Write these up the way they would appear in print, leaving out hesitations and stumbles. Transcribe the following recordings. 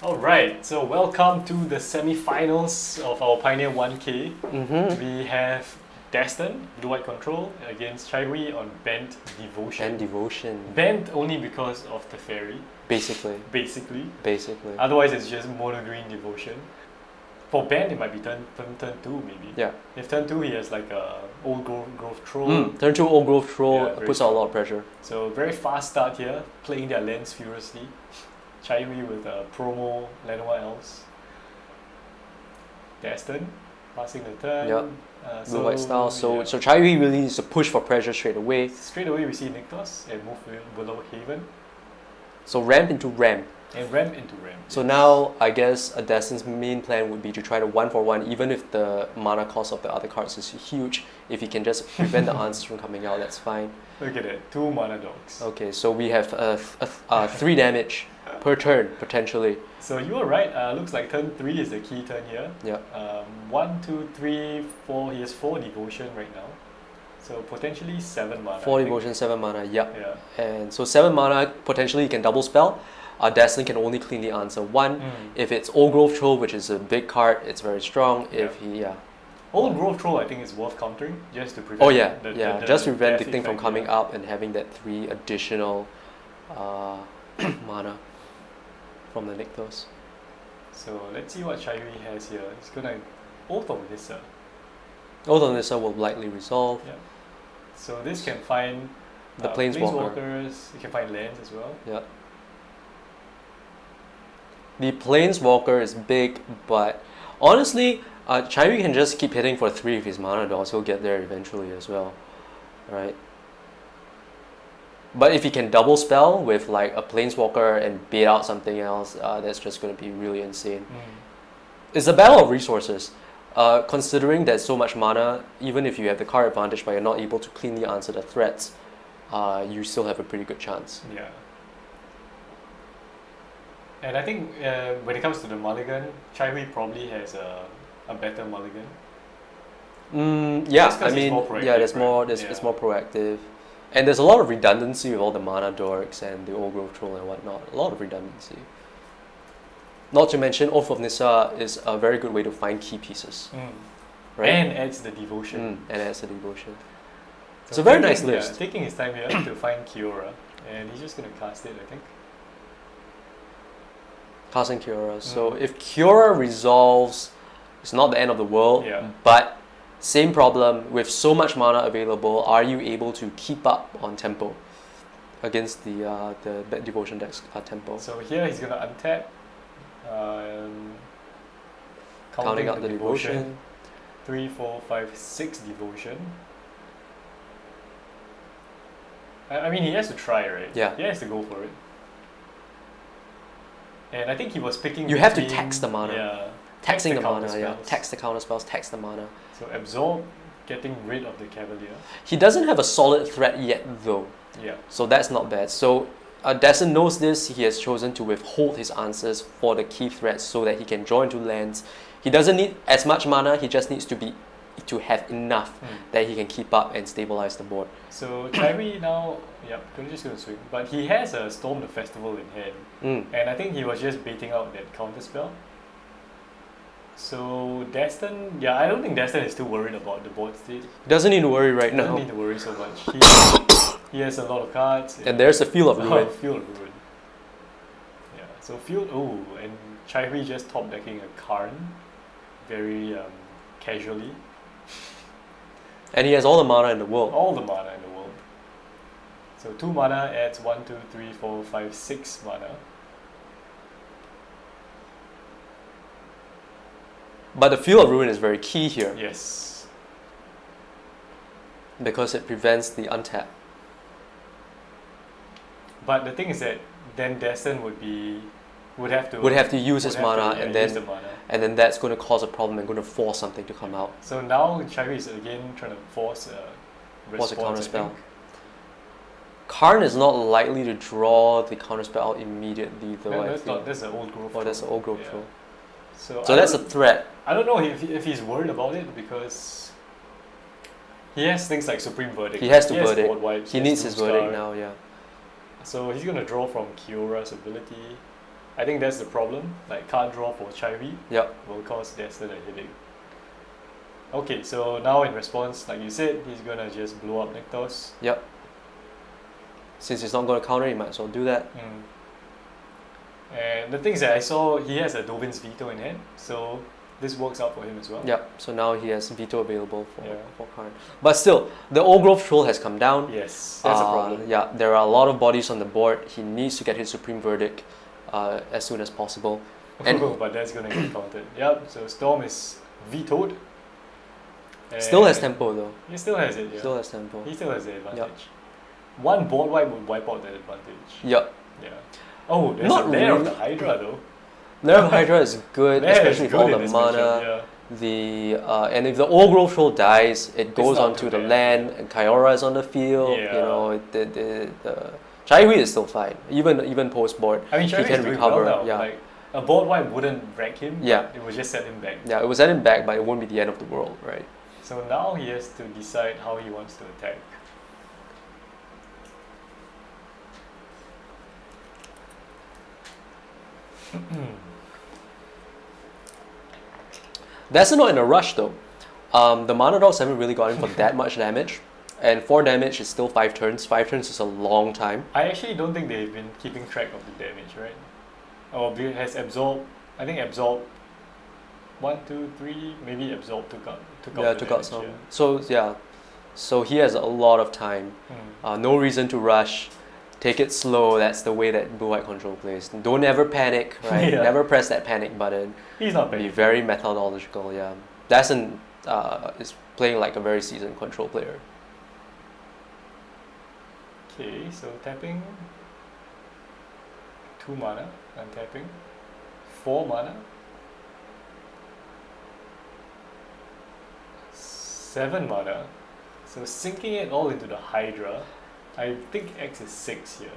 Alright, so welcome to the semi-finals of our Pioneer 1K. We have Destin, Blue-White Control, against Chai on Bent Devotion. And Devotion. Bent only because of the fairy, Basically. basically. Otherwise it's just mono-green Devotion. For Bent it might be turn 2 maybe. Yeah. If turn 2 he has like a Old Growth Troll. Turn 2 Old Growth Troll Yeah, puts out a lot of pressure. So very fast start here, playing their lands furiously. Chai with a promo Lenoir Elves. Destin, passing the turn. Yep. Blue-White style. So Chai really needs to push for pressure straight away. Straight away we see Nykthos and move below Haven. So ramp into ramp. And ramp into ramp. So now I guess a Destin's main plan would be to try to 1-for-1, even if the mana cost of the other cards is huge. If he can just prevent the answers from coming out, that's fine. Look at it, 2 mana dogs. Okay, so we have 3 damage per turn potentially. So you were right. Looks like turn 3 is the key turn here. Yeah. 1, 2, 3, 4. He has 4 devotion right now. So potentially 7 mana. 4 devotion, 7 mana. Yep. Yeah. And so 7 mana potentially you can double spell. Destin can only cleanly answer 1. If it's Old Growth Troll, which is a big card, it's very strong. If he Old Growth Troll I think is worth countering just to prevent. Just prevent the thing from effect, coming up and having that 3 additional mana from the Nykthos. So let's see what Chai has here. He's gonna Oath of Nissa. Oath of Nissa will likely resolve. Yeah. So this can find The Planeswalker. Planeswalkers. You can find lands as well. Yeah. The Planeswalker is big, but honestly, Chai can just keep hitting for 3 of his mana dogs. He'll get there eventually as well, right? But if he can double spell with like a Planeswalker and bait out something else, that's just going to be really insane. It's a battle of resources. Considering there's so much mana, even if you have the card advantage but you're not able to cleanly answer the threats, you still have a pretty good chance. Yeah. And I think when it comes to the mulligan, Chai probably has a better mulligan. Yeah, I mean, it's more proactive. And there's a lot of redundancy with all the mana dorks and the Old Growth Troll and whatnot. A lot of redundancy. Not to mention, Oath of Nissa is a very good way to find key pieces. Right? And adds the devotion. And adds the devotion. So it's a very nice list. Yeah, taking his time here to find Kiora. And he's just going to cast it, I think. Casting Kiora. So if Kiora resolves, it's not the end of the world. Yeah. But same problem, with so much mana available, are you able to keep up on tempo against the devotion deck's tempo? So here he's gonna untap, counting out the devotion. 3, 4, 5, 6 devotion. I mean, he has to try, right? Yeah. He has to go for it. And I think he was picking. You have to tax the mana. Yeah. Taxing the mana, yeah. Tax the counter spells, tax the mana. So absorb, getting rid of the Cavalier. He doesn't have a solid threat yet though. Yeah. So that's not bad. So Destin knows this. He has chosen to withhold his answers for the key threats so that he can draw into lands. He doesn't need as much mana. He just needs to have enough that he can keep up and stabilize the board. So Chai now, just going to swing. But he has a Storm the Festival in hand. And I think he was just baiting out that counter spell. So Destin, I don't think Destin is too worried about the board state. He doesn't need to worry right now. He doesn't need to worry so much. He has a lot of cards. And there's a Field of Ruin. Field of Ruin. Yeah, so and Chai just top decking a Karn very casually. And he has all the mana in the world. All the mana in the world. So 2 mana adds 1, 2, 3, 4, 5, 6 mana. But the Field of Ruin is very key here. Yes. Because it prevents the untap. But the thing is that then Destin would have to use his mana, and then that's going to cause a problem and going to force something to come out. So now Chai is again trying to force a response. Force a counter spell. Karn is not likely to draw the counter spell out immediately though. No, that's an Old Growth Troll. Oh, that's an Old Growth Troll. So that's a threat. I don't know if he's worried about it because he has things like Supreme Verdict. He has to verdict. He needs his verdict now, yeah. So he's going to draw from Kiora's ability. I think that's the problem. Like card draw for Chivy Yep. will cause Destin a headache. Okay, so now in response, like you said, he's gonna just blow up Nykthos. Yep. Since he's not going to counter, he might as well do that. And the thing is that I saw he has a Dovin's Veto in hand, so this works out for him as well. Yep. So now he has veto available for Yeah. card. But still, the Old Growth Troll has come down. Yes, that's a problem. Yeah, there are a lot of bodies on the board. He needs to get his Supreme Verdict as soon as possible. And But that's gonna get countered. Yep, so Storm is vetoed. still has And tempo though. He still has it, yeah. Still has tempo. He still has the advantage. One board wipe would wipe out that advantage. Yep. Yeah. Oh, there's Not a Lair of really. the Hydra though. Lair of Hydra is good, Lair is especially with good all in the this mana. matchup, yeah. And if the Old Growth Troll dies, it goes not onto too the bad. land, and Kyora is on the field. Yeah. You know, the Chai-Hui is still fine, even post board. I mean, he Chivy can is doing recover. well now. Yeah. Like, a board wipe wouldn't wreck him, but Yeah. it would just set him back. Yeah, it will set him back, but it won't be the end of the world, right? So now he has to decide how he wants to attack. That's not in a rush though. The mana dogs haven't really gotten for that much damage, and 4 damage is still 5 turns. 5 turns is a long time. I actually don't think they've been keeping track of the damage, right? Or has absorbed. I think absorb 1, 2, 3. Maybe absorb took out. Took the out damage, some. yeah. So yeah, so he has a lot of time. No reason to rush. Take it slow. That's the way that blue white control plays. Don't ever panic, right? Yeah. Never press that panic button. He's not Be bad. very methodological. Yeah, Dassen is playing like a very seasoned control player. Okay, so tapping 2 mana, untapping 4 mana, 7 mana. So sinking it all into the Hydra. I think X is 6 here.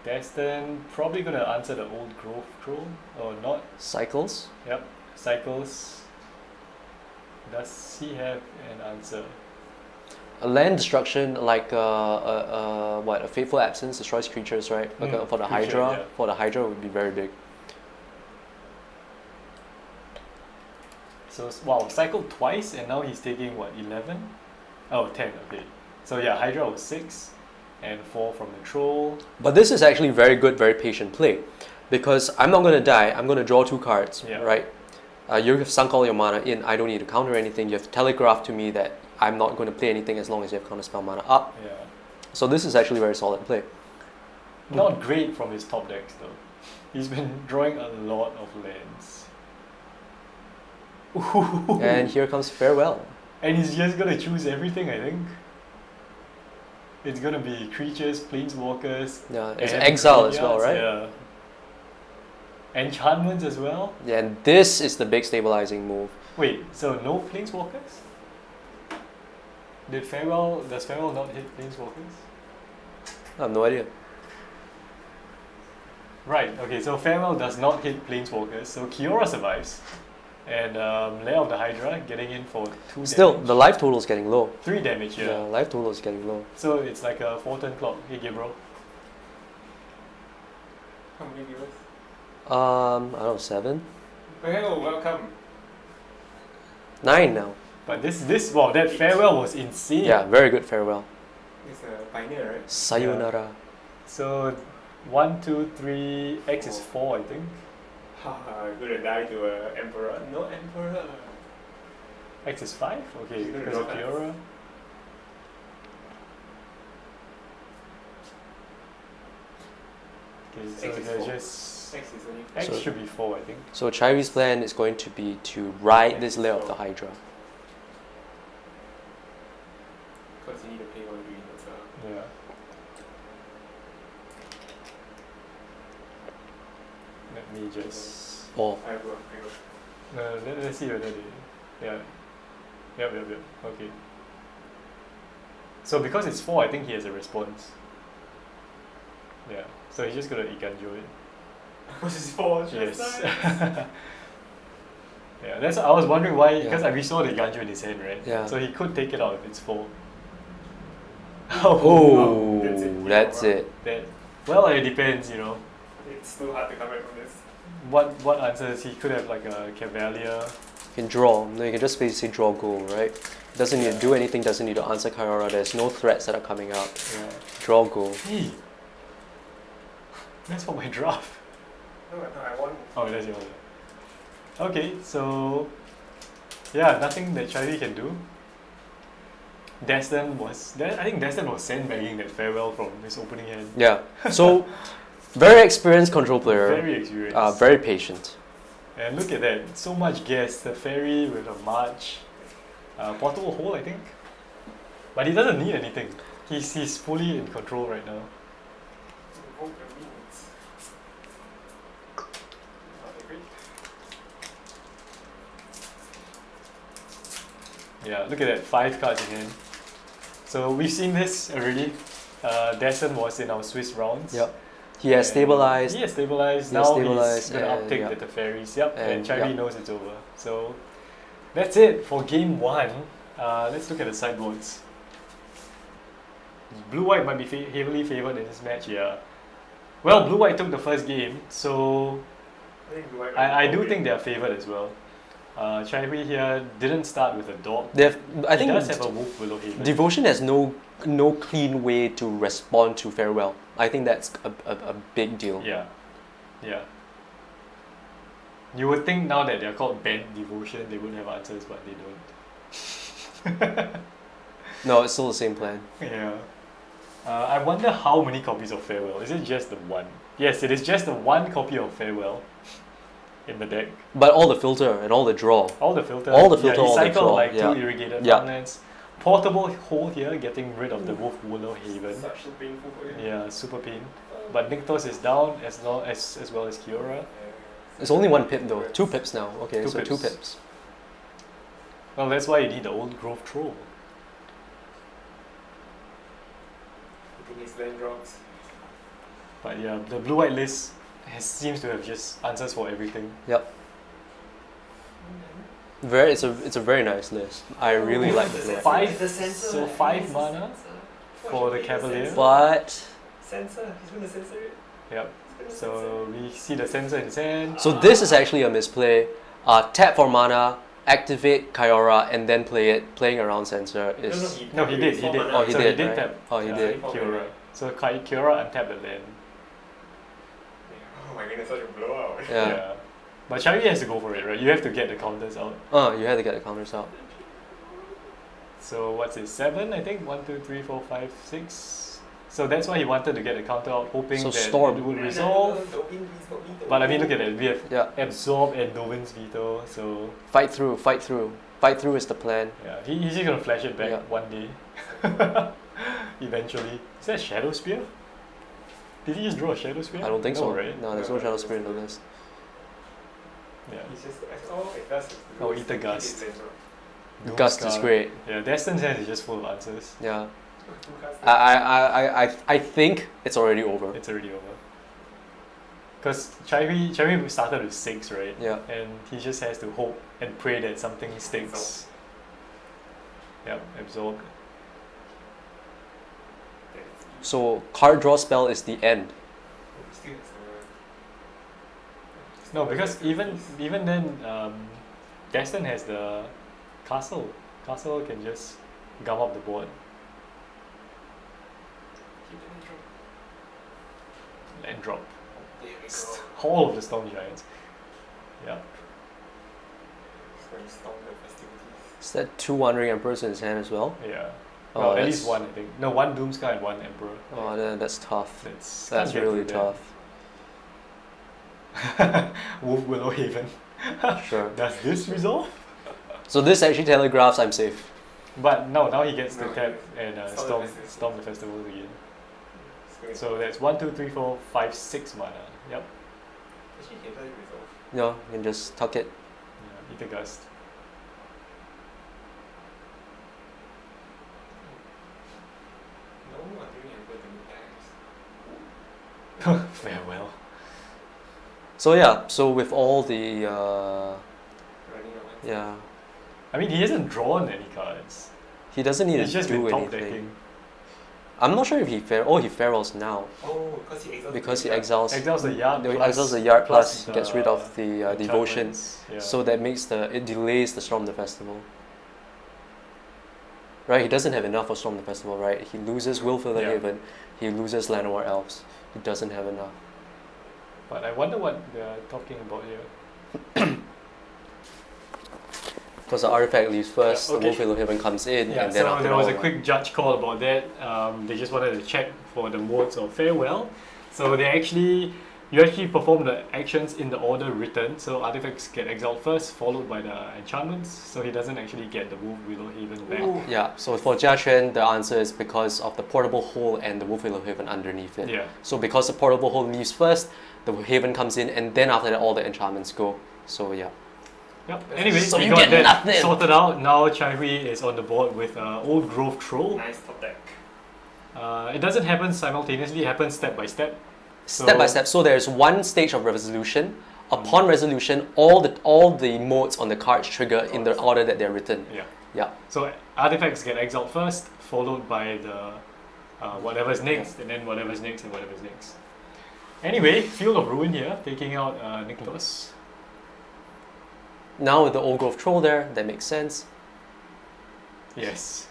Destin probably gonna answer the Old Growth Troll or not. Cycles. Yep, cycles. Does he have an answer? A land destruction like a Fateful Absence destroys creatures, right? Like for the Creature, Hydra, yeah. for the Hydra would be very big. So wow, cycled twice and now he's taking what, 11? Oh, 10, okay. So yeah, Hydra was 6 and 4 from the troll. But this is actually very good, very patient play, because I'm not gonna die. I'm gonna draw 2 cards, Yeah. right? You have sunk all your mana in. I don't need to counter anything. You have telegraphed to me that I'm not going to play anything as long as you have counterspell mana up. Yeah. So this is actually very solid play. Not great from his top decks though. He's been drawing a lot of lands. And here comes Farewell. And he's just gonna choose everything, I think. It's gonna be creatures, planeswalkers. Yeah, it's and exile as well, graveyards, right? Yeah. Enchantments as well. Yeah, and this is the big stabilizing move. Wait, so no planeswalkers? Does Farewell not hit planeswalkers? I have no idea. Right, okay, so Farewell does not hit planeswalkers, so Kiora survives. And Lair of the Hydra getting in for 2 Still, damage. the life total is getting low. 3 damage, yeah. Life total is getting low. So it's like a 4-turn clock. Hey, Gabriel. How many viewers? I don't know, 7? Well, welcome. 9 now. But wow, that Farewell was insane. Yeah, very good Farewell. It's a pioneer, right? Sayonara. So 1, 2, 3, X is 4, I think. Haha, gonna die to a emperor. No emperor. X is 5? Okay, He's gonna because of draw cards. Kiora. Okay, so X is they're 4. just... X is only X So- should be 4, I think. So Chaiwi's plan is going to be to ride this Lair of the Hydra. because you need to pay 1 green as well. Yeah. Let me just... Oh, I will. let's see whether they... Yeah. Yep. Okay. So because it's 4, I think he has a response. Yeah. So he's just gonna Iganjo it. Because it's 4. Yes. Yeah, that's I was wondering why, because Yeah. we saw the Iganjo in his hand, right? Yeah. So he could take it out if it's 4. oh, That's it. that's it. That Well, it depends, you know. It's too hard to come back from this. What answers? He could have like a Cavalier. You can draw. No, you can just basically draw goal, right? Doesn't need to do anything, doesn't need to answer Kaiora. There's no threats that are coming out. Yeah. Draw goal. Hey, that's for my draft. No, I want. Oh, that's yours. Okay, so yeah, nothing that Charlie can do. I think Destin was sandbagging that farewell from his opening hand. Yeah. So, very experienced control player. Very experienced. Very patient. And look at that, so much gas. The fairy with a march, portable hole, I think. But he doesn't need anything. He's fully in control right now. Invoke the winds. Not agree. Yeah, look at that, 5 cards in hand. So we've seen this already. Destin was in our Swiss rounds. Yep. He has And stabilized. He has stabilized. He has Now stabilized he's going to and uptake yep. with the fairies. Yep, and And Charlie yep. knows it's over. So that's it for game 1. Let's look at the sideboards. Blue-white might be heavily favoured in this match, yeah. Well, Blue-white took the first game, so I think Blue White I do think they are favoured as well. Chai here didn't start with a dog. I He think does have a wolf below him. Devotion has no clean way to respond to farewell. I think that's a big deal. Yeah, yeah. You would think now that they're called banned devotion, they would have answers, but they don't. No, it's still the same plan. Yeah. I wonder how many copies of farewell. Is it just the one? Yes, it is just the one copy of farewell in the deck. But all the filter and all the draw. All the filter. All the filter, Yeah, he all the cycled draw, like yeah. 2 irrigated Yeah. farmlands. Portable hole here, getting rid of the wolf willow haven. Such a painful for him. Yeah, super pain. But Nykthos is down as well as Kiora. It's only 1 pip though. 2 pips now. Okay, 2 so pips. 2 pips. Well, that's why you need the old growth troll. I think his land drops. But yeah, the blue-white list seems to have just answers for everything. Yep. It's a very nice list. I really like the list. 5, The sensor, so 5 mana for the Cavalier. But Censor, he's gonna censor it. Yep. So we see the sensor in his hand. so this is actually a misplay. Tap for mana, activate Kaiora, and then play it. Playing around sensor is No, he did. Oh, he so did, he did right? tap. Oh, he did. Kiora. So Kiora untapped the land. Oh my goodness, such a blowout. Yeah. But Charlie has to go for it, right? You have to get the counters out. You had to get the counters out. So what's it? 7, I think. 1, 2, 3, 4, 5, 6. So that's why he wanted to get the counter out, hoping So that Storm. it would resolve. But I mean, look at it. We have Yeah. Absorb and Dovin's Veto. So Fight through, fight through. Fight through is the plan. yeah, he's just gonna flash it back Yeah. one day. Eventually. Is that Shadow Spear? Did he just draw a Shadow Spear? I don't think so. Right? No, there's no Shadow Spirit in the list. Yeah. He's just, oh, it does. Oh, Ether Gust. Gust is great. Yeah, Destin's hand is just full of answers. Yeah. I think it's already over. It's already over. Because Chai started with 6, right? Yeah. And he just has to hope and pray that something sticks. Yep, absorb. So card draw spell is the end. No, because even then, Destin has the castle. Castle can just gum up the board. Land drop. There we go. All of the Storm Giants. Yeah. He's going to storm the festivities. Is that 2 Wandering Emperors in his hand as well? Yeah. Oh, Well, at that's- least 1, I think. No, 1 Doomscar and 1 Emperor. Oh, that's tough. That's That's can't get really through tough. that. Wolf Willow Haven. Sure. Does this resolve? So this actually telegraphs I'm safe. But no, now he gets to No, tap and storm the festivals again. So that's 1, 2, 3, 4, 5, 6 mana. Yep. Actually, he doesn't resolve. No, you can just tuck it. Yeah, Ether Gust. No, I'm doing Emperor to mid dice. Farewell. So yeah, so with all the Running around. yeah, I mean, he hasn't drawn any cards. he doesn't need It's to just do been top anything. decking. I'm not sure if he he ferals now Oh, because he exiles. Exiles the yard. He plus- exiles the yard plus the gets rid of the devotion. enchantments. Yeah. So that makes it delays the Storm the Festival. Right, he doesn't have enough for Storm the Festival, right? He loses Willfiller Yeah. Haven, he loses Llanowar Elves. He doesn't have enough. But I wonder what they're talking about here. Because the artifact leaves first, Yeah, okay. the Willfiller Haven comes in, Yeah, and then so after there was all, a quick judge call about that. They just wanted to check for the modes of farewell. So you actually perform the actions in the order written. So artifacts get exiled first, followed by the enchantments. So he doesn't actually get the Wolf Willow Haven back. Ooh. Yeah, so for Jia Quan, the answer is because of the portable hole and the Willfiller Haven underneath it. Yeah. So because the portable hole leaves first, the Haven comes in, and then after that, all the enchantments go. So yeah. Yep. Anyway, So we you got get that nothing. sorted out. Now Chai Hui is on the board with Old Grove Troll. Nice top deck. It doesn't happen simultaneously, it happens step by step. Step by step. So there's one stage of resolution. Upon resolution, all the modes on the cards trigger in the order that they're written. Yeah. Yeah. So artifacts get exiled first, followed by the whatever's next, and then whatever's next, and whatever's next. Anyway, Field of Ruin here, taking out Nykthos. Now with the Old Grove Troll there, that makes sense. Yes.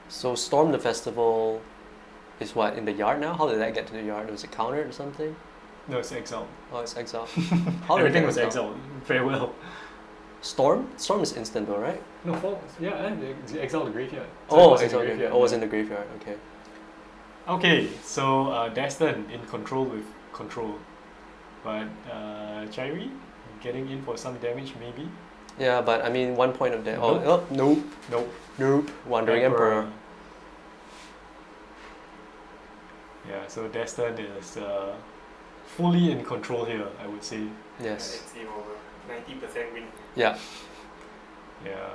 So Storm the Festival is what, in the yard now? How did that get to the yard? Was it countered or something? No, it's exiled. Oh, it's exiled. How did it Everything get was exiled? exiled. Farewell. Storm? Storm is instant though, right? No, they exiled the graveyard. So Oh, it was in exiled. the graveyard. Oh, it was in the graveyard. Okay. Okay, so Destin in control with control. But Chairi getting in for some damage maybe? Yeah, but I mean, 1 point of damage. Nope. Oh, nope. Nope. Nope. Wandering Emperor. Yeah, so Destin is fully in control here, I would say. Yes. Let's see over 90% win. Yeah. Yeah.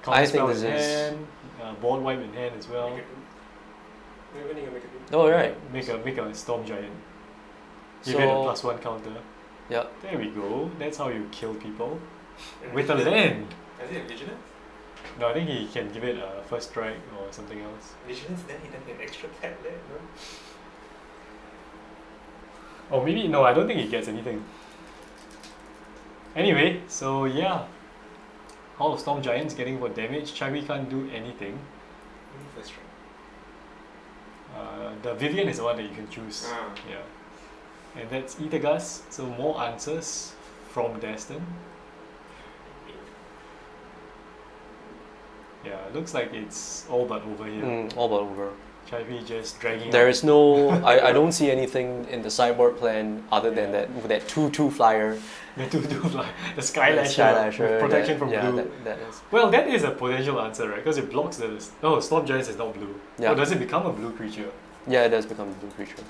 I Counterspell think this in is- hand, board wipe in hand as well. Make a do. We're gonna make a do. Oh, right. Make a Storm Giant. Give it a So, +1 counter. yeah. There we go. That's how you kill people. And With a Vigilance? land. Does it have Vigilance? No, I think he can give it a first strike or something else. Vigilance, then he doesn't have extra tap there, no? Or maybe, no, I don't think he gets anything. Anyway, so yeah. Hall of Storm Giants getting for damage. Chai can't do anything. Only first strike. The Vivian is the one that you can choose. Ah. Yeah. And that's Itagas, so more answers from Destin. Yeah, looks like it's all but over here. All but over. Chai just dragging There out. is no. I don't see anything in the sideboard plan other than Yeah. that 2/2 flyer. The like the Skylasher, Skylasher, with protection that- from yeah, blue. That is. Well, that is a potential answer, right? Because it blocks the. Oh, Storm Giants is not blue. Yeah. Oh, does it become a blue creature? Yeah, it does become a blue creature.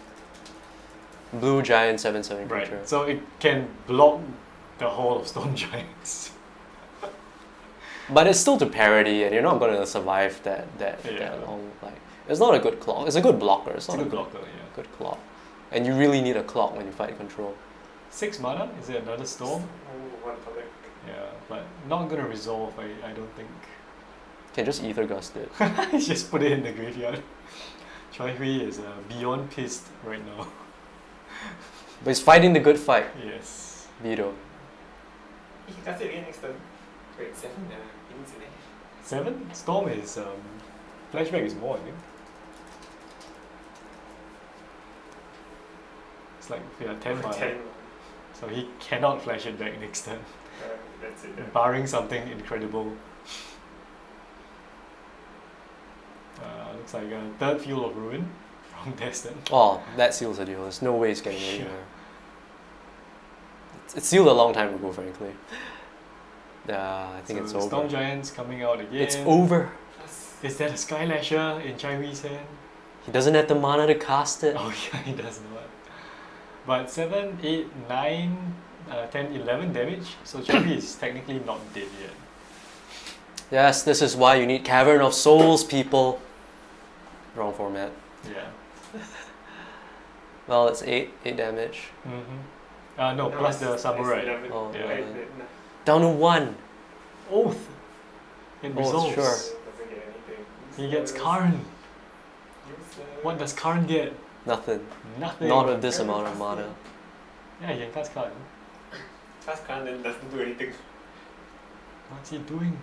Blue giant 7/7 creature. Right. So it can block the Hall of Storm Giants. But it's still to parity, and you're not going to survive that Yeah. long. Like, it's not a good clock. It's a good blocker. It's It's a not good blocker, yeah. good clock. And you really need a clock when you fight control. 6 mana? Is it another Storm? Oh, one top deck. Yeah, but not gonna resolve, I don't think. Can just ether gust it. Just put it in the graveyard. Chai Hui is beyond pissed right now. But he's fighting the good fight. Yes. Vito. He does it again next turn. Wait, 7? He needs an edge. 7? Storm is flashback is more, I think. It's like 10 mana. 10. So he cannot flash it back next turn. That's it. Then. Barring something incredible. Looks like a third Field of Ruin from Destin. Oh, that seals the deal. There's no way it's getting anywhere. It's sealed a long time ago, frankly. Yeah, I think So it's over. Storm Giants coming out again. It's over. Plus, Is that a Skylasher in Chai Hui's hand? He doesn't have the mana to cast it. Oh yeah, he does not. But 7, 8, 9, 10, 11 damage. So Chai Hui is technically not dead yet. Yes, this is why you need Cavern of Souls, people. Wrong format. Yeah. Well, it's 8 damage. Mm-hmm. No, plus the it's Samurai. 11. Oh, Yeah. Right, 11. no. Down to 1. Oath. It Oh, resolves. sure. Doesn't get anything. He gets Karn. What does Karan get? Nothing. Nothing. Not with this Very amount of fast, mana. Yeah, he can cast card. Cast Khan then doesn't do anything. What's he doing?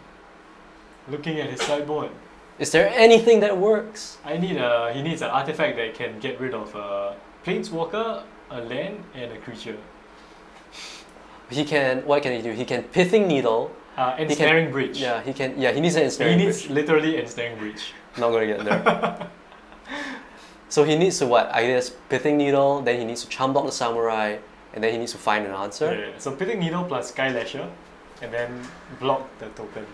Looking at his sideboard. Is there anything that works? He needs an artifact that can get rid of a planeswalker, a land, and a creature. What can he do? He can Pithing Needle. Ensnaring Bridge. Yeah, he can. Yeah, he needs an He Ensnaring needs Bridge. literally Ensnaring Bridge. Not gonna get there. So he needs to what? I guess Pithing Needle, then he needs to Charm Block the Samurai, and then he needs to find an answer. Yeah. So Pithing Needle plus Sky Lasher, and then block the token.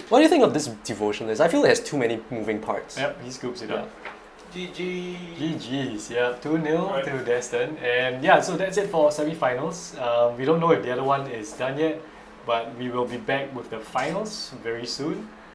What do you think of this devotion list? I feel it has too many moving parts. Yep, he scoops it up. GG. GG's, yeah, 2-0 Right. to Destin. And yeah, so that's it for semi-finals. We don't know if the other one is done yet, but we will be back with the finals very soon.